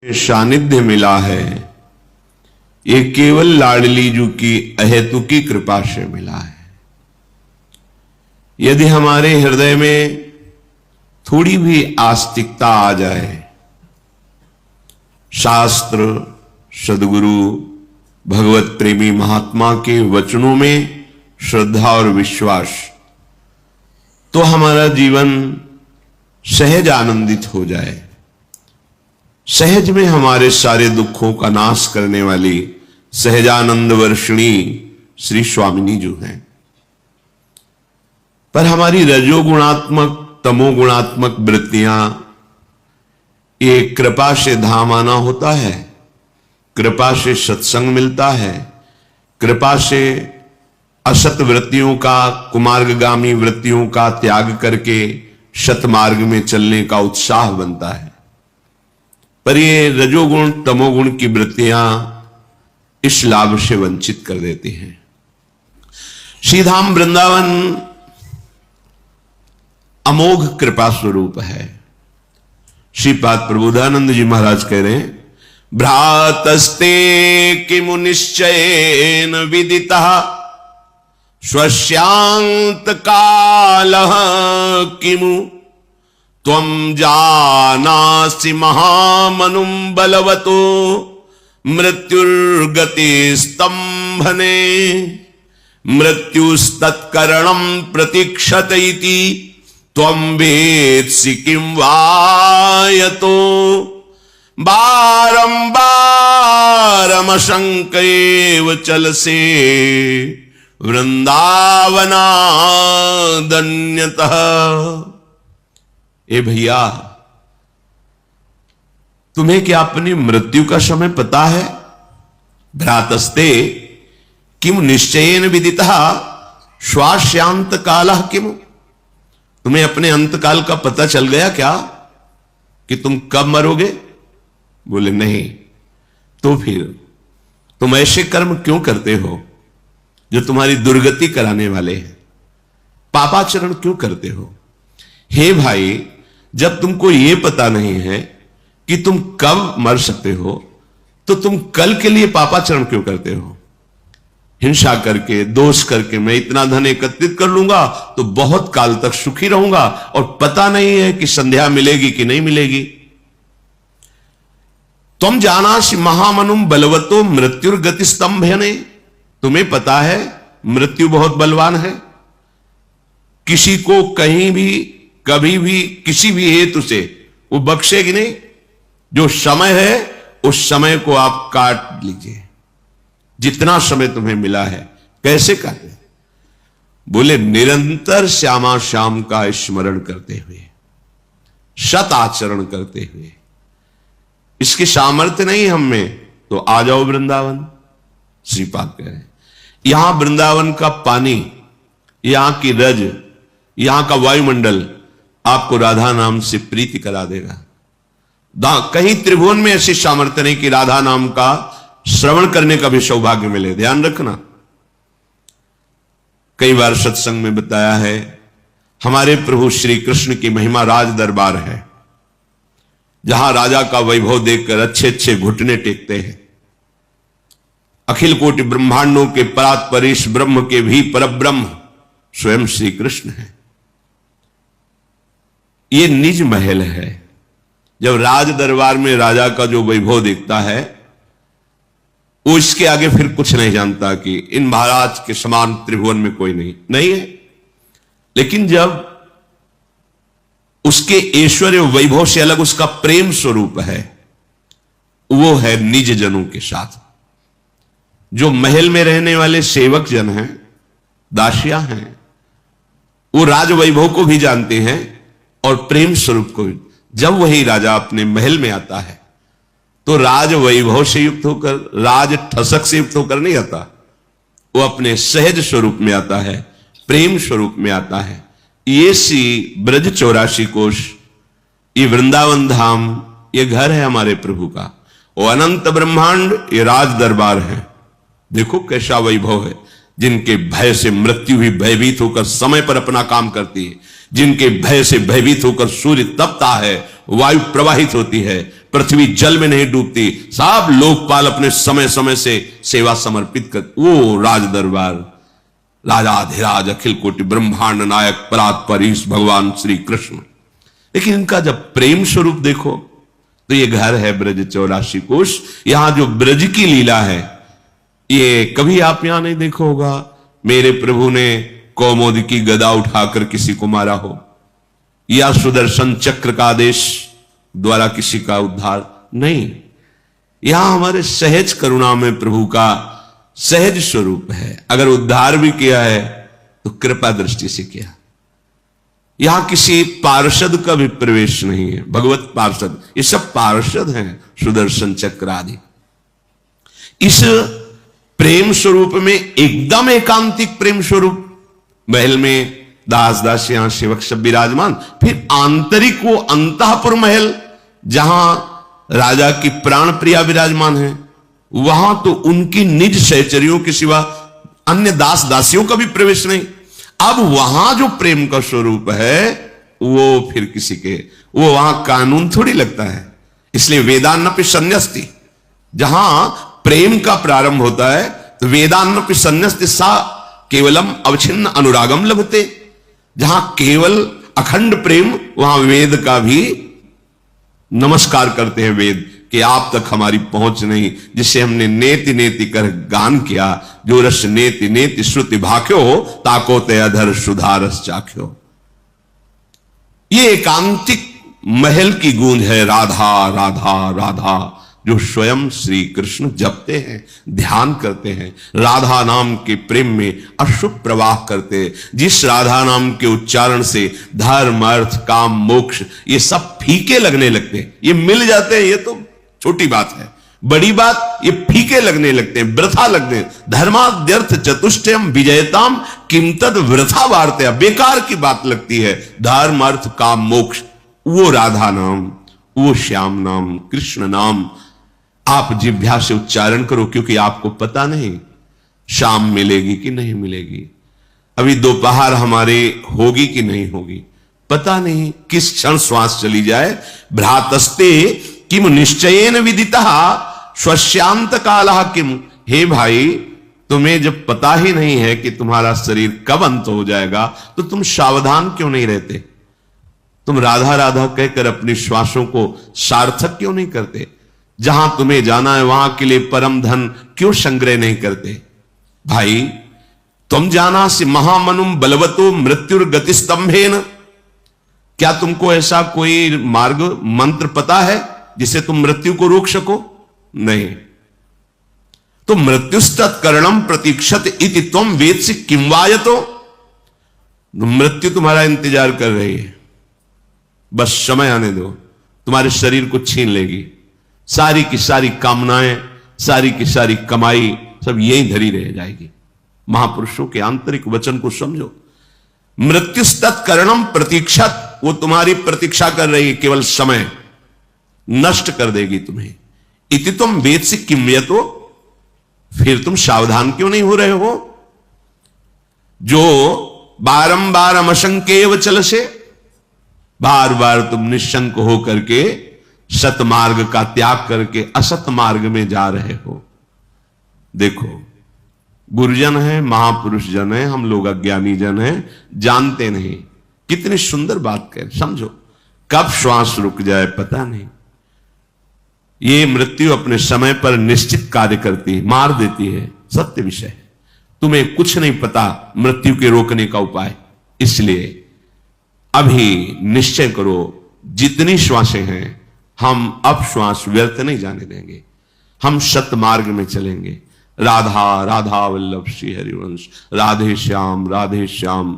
सानिध्य मिला है, ये केवल लाडली जू की अहेतुकी कृपा से मिला है। यदि हमारे हृदय में थोड़ी भी आस्तिकता आ जाए, शास्त्र, सदगुरु, भगवत प्रेमी महात्मा के वचनों में श्रद्धा और विश्वास, तो हमारा जीवन सहज आनंदित हो जाए। सहज में हमारे सारे दुखों का नाश करने वाली सहजानंद वर्षिणी श्री स्वामिनी जो हैं। पर हमारी रजोगुणात्मक तमोगुणात्मक वृत्तियां, ये कृपा से धाम आना होता है, कृपा से सत्संग मिलता है, कृपा से असत वृत्तियों का, कुमार्गगामी वृत्तियों का त्याग करके सतमार्ग में चलने का उत्साह बनता है। पर ये रजोगुण तमोगुण की वृत्तियां इस लाभ से वंचित कर देती हैं। श्रीधाम वृंदावन अमोघ कृपा स्वरूप है। श्रीपाद प्रबोधानंद जी महाराज कह रहे हैं, भ्रातस्ते किमु निश्चयेन विदितः स्वस्यांत कालः किमु त्वं जानासि महामनुं बलवतो मृत्युर्गति स्तंभने मृत्युस्तत्करणं प्रतीक्षत इति त्वं वेत्सि किं वायतो बारंबारमशंकैव चलसे वृंदावनादन्यतः। ए भैया, तुम्हें क्या अपनी मृत्यु का समय पता है? भ्रातस्ते किम निश्चयेन विदितः श्वास्यांत कालः किम, तुम्हें अपने अंतकाल का पता चल गया क्या कि तुम कब मरोगे? बोले नहीं। तो फिर तुम ऐसे कर्म क्यों करते हो जो तुम्हारी दुर्गति कराने वाले हैं? पापाचरण क्यों करते हो? हे भाई, जब तुमको यह पता नहीं है कि तुम कब मर सकते हो, तो तुम कल के लिए पापाचरण क्यों करते हो? हिंसा करके, दोष करके मैं इतना धन एकत्रित कर लूंगा तो बहुत काल तक सुखी रहूंगा, और पता नहीं है कि संध्या मिलेगी कि नहीं मिलेगी। तुम जानासि महामनुम बलवतो मृत्युर्गति स्तंभने, तुम्हें पता है मृत्यु बहुत बलवान है, किसी को कहीं भी कभी भी किसी भी हेतु से वो बख्शेगी नहीं। जो समय है उस समय को आप काट लीजिए, जितना समय तुम्हें मिला है। कैसे काटे? बोले निरंतर श्यामा श्याम का स्मरण करते हुए, सत आचरण करते हुए। इसकी सामर्थ्य नहीं हम में, तो आ जाओ वृंदावन। श्रीपाद कह रहे हैं, यहां वृंदावन का पानी, यहां की रज, यहां का वायुमंडल आपको राधा नाम से प्रीति करा देगा। कहीं त्रिभुवन में ऐसी सामर्थ्य नहीं कि राधा नाम का श्रवण करने का भी सौभाग्य मिले। ध्यान रखना, कई बार सत्संग में बताया है, हमारे प्रभु श्री कृष्ण की महिमा राज दरबार है, जहां राजा का वैभव देखकर अच्छे अच्छे घुटने टेकते हैं। अखिल कोटि ब्रह्मांडों के परात परेश ब्रह्म के भी परब्रह्म स्वयं श्री कृष्ण है। ये निज महल है। जब राज दरबार में राजा का जो वैभव देखता है, वो इसके आगे फिर कुछ नहीं जानता कि इन महाराज के समान त्रिभुवन में कोई नहीं है। लेकिन जब उसके ऐश्वर्य वैभव से अलग उसका प्रेम स्वरूप है, वो है निज जनों के साथ। जो महल में रहने वाले सेवक जन हैं, दासियां हैं, वो राज वैभव को भी जानते हैं और प्रेम स्वरूप को। जब वही राजा अपने महल में आता है तो राज वैभव से युक्त होकर, राज ठसक से युक्त होकर नहीं आता, वो अपने सहज स्वरूप में आता है, प्रेम स्वरूप में आता है। ये सी ब्रज 84 कोश, ये वृंदावन धाम, ये घर है हमारे प्रभु का। वो अनंत ब्रह्मांड, ये राज दरबार है। देखो कैसा वैभव है। जिनके भय से मृत्यु भी भयभीत होकर समय पर अपना काम करती है, जिनके भय से भयभीत होकर सूर्य तपता है, वायु प्रवाहित होती है, पृथ्वी जल में नहीं डूबती, सब लोकपाल अपने समय समय से सेवा समर्पित कर, वो राज दरबार, राजाधिराज अखिल कोटि ब्रह्मांड नायक परात्परीश भगवान श्री कृष्ण। लेकिन इनका जब प्रेम स्वरूप देखो तो ये घर है ब्रज 84 कोश। यहां जो ब्रज की लीला है ये कभी आप यहां नहीं देखो होगा मेरे प्रभु ने कौमुदी की गदा उठाकर किसी को मारा हो, या सुदर्शन चक्र का आदेश द्वारा किसी का उद्धार नहीं। यहां हमारे सहज करुणा में प्रभु का सहज स्वरूप है। अगर उद्धार भी किया है तो कृपा दृष्टि से किया। यहां किसी पार्षद का भी प्रवेश नहीं है, भगवत पार्षद, ये सब पार्षद हैं, सुदर्शन चक्र आदि। इस प्रेम स्वरूप में एकदम एकांतिक प्रेम स्वरूप, महल में दास दासियां सेवक सब विराजमान, फिर आंतरिक वो अंतःपुर महल जहां राजा की प्राण प्रिया विराजमान है, वहां तो उनकी निज सहचरियों के सिवा अन्य दास दासियों का भी प्रवेश नहीं। अब वहां जो प्रेम का स्वरूप है वो फिर किसी के, वो वहां कानून थोड़ी लगता है। इसलिए वेदान्नपि संन्यस्ति, जहां प्रेम का प्रारंभ होता है तो वेदान्नपि संन्यस्ति सा केवलम अवच्छिन्न अनुरागम लभते। जहां केवल अखंड प्रेम, वहां वेद का भी नमस्कार करते हैं वेद कि आप तक हमारी पहुंच नहीं, जिसे हमने नेति नेति कर गान किया, जो रस नेति नेति श्रुति भाख्यो ताको ते अधर सुधारस चाख्यो। ये एकांतिक महल की गूंज है, राधा राधा राधा, जो स्वयं श्री कृष्ण जपते हैं, ध्यान करते हैं, राधा नाम के प्रेम में अशुभ प्रवाह करते हैं। जिस राधा नाम के उच्चारण से धर्म अर्थ काम मोक्ष ये सब फीके लगने लगते हैं, ये मिल जाते हैं, ये तो छोटी बात है। बड़ी बात ये फीके लगने लगते हैं, वृथा लगते हैं। धर्माद्यर्थ चतुष्टयम विजयताम किम तद वृथा वार्तया, बेकार की बात लगती है। धर्म अर्थ काम मोक्ष, वो राधा नाम, वो श्याम नाम, कृष्ण नाम आप जिह्वा से उच्चारण करो, क्योंकि आपको पता नहीं शाम मिलेगी कि नहीं मिलेगी, अभी दोपहर हमारे होगी कि नहीं होगी, पता नहीं किस क्षण श्वास चली जाए। भ्रातस्ते किम निश्चयेन विदिता स्वस्यांत कालः किम, हे भाई तुम्हें जब पता ही नहीं है कि तुम्हारा शरीर कब अंत हो जाएगा तो तुम सावधान क्यों नहीं रहते? तुम राधा राधा कहकर अपनी श्वासों को सार्थक क्यों नहीं करते? जहां तुम्हें जाना है वहां के लिए परम धन क्यों संग्रह नहीं करते? भाई तुम जाना से महामनुम बलवतो मृत्युर्गति स्तंभेन, क्या तुमको ऐसा कोई मार्ग मंत्र पता है जिसे तुम मृत्यु को रोक सको? नहीं। तो मृत्युस्तत्करणम प्रतीक्षत इति त्वम वेद से किम वायतो, मृत्यु तुम्हारा इंतजार कर रही है, बस समय आने दो, तुम्हारे शरीर को छीन लेगी। सारी की सारी कामनाएं, सारी की सारी कमाई सब यही धरी रह जाएगी। महापुरुषों के आंतरिक वचन को समझो। मृत्युस्तत्करणम प्रतीक्षत, वो तुम्हारी प्रतीक्षा कर रही है, केवल समय नष्ट कर देगी तुम्हें। इति तुम वेद से किम्यतो, फिर तुम सावधान क्यों नहीं हो रहे हो? जो बारंबार अमशंकेव चल से, बार बार तुम निशंक हो करके सत मार्ग का त्याग करके असत मार्ग में जा रहे हो। देखो गुरुजन है, महापुरुष जन है, हम लोग अज्ञानी जन है, जानते नहीं। कितनी सुंदर बात कह, समझो कब श्वास रुक जाए पता नहीं। ये मृत्यु अपने समय पर निश्चित कार्य करती है, मार देती है, सत्य विषय है। तुम्हें कुछ नहीं पता मृत्यु के रोकने का उपाय, इसलिए अभी निश्चय करो जितनी श्वासें हैं हम अब श्वास व्यर्थ नहीं जाने देंगे, हम सत मार्ग में चलेंगे। राधा राधा वल्लभ श्री हरिवंश, राधे श्याम राधे श्याम।